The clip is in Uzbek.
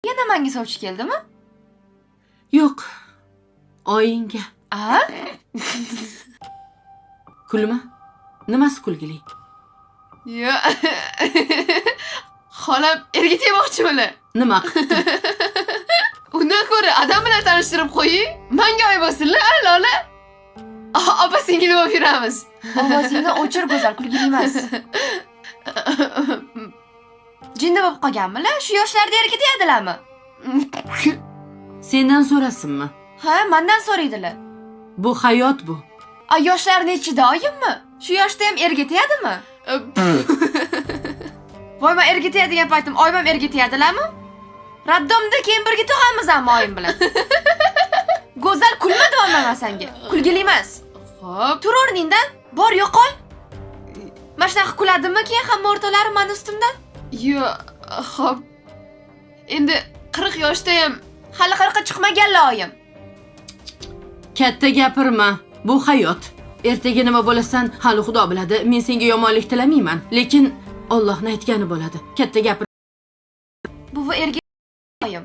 Yana menga sovchi keldimi? Yo'q. Oyingga. A? Kulma. Nimasi kulgili? Yo. Xolam erga tegmoqchimilar? Nima qildi? Undan ko'ra adam bilan tanishtirib qo'ying. Menga oy bo'lsinlar, Lola. Opa singil bo'lib yuramiz. Ovozingni o'chir go'zal, kulgili emas. Jinni bo'lib qolganmilar? Shu yoshlarda erga tegadilarmi? Sendan so'rasinmi? Ha, mendan so'raydilar. Bu hayot bu. Yoshlar nechida oyimmi? Shu yoshda ham erga tegadimi? Voy, men erga tegadigan paytim oyim ham erga tegadilarmi? Raddomda keyin birga tug'amizmi oyim bilan? Go'zal kulma deyapman men senga. Kulgili emas. Xo'p, tur o'rningdan. Bor, yo'qol. Mana shunaqa kuladimmi keyin hamma o'rtolari men ustimdan? Yo'q, xo'p. Endi 40 yoshda ham hali 40 ga chiqmaganlar oyim. Katta gapirma. Bu hayot. Ertaga nima bo'lasan, hali Xudo biladi. Men senga yomonlik tilamayman, lekin Allohning aytgani bo'ladi. Katta gapir. Bu erga oyim.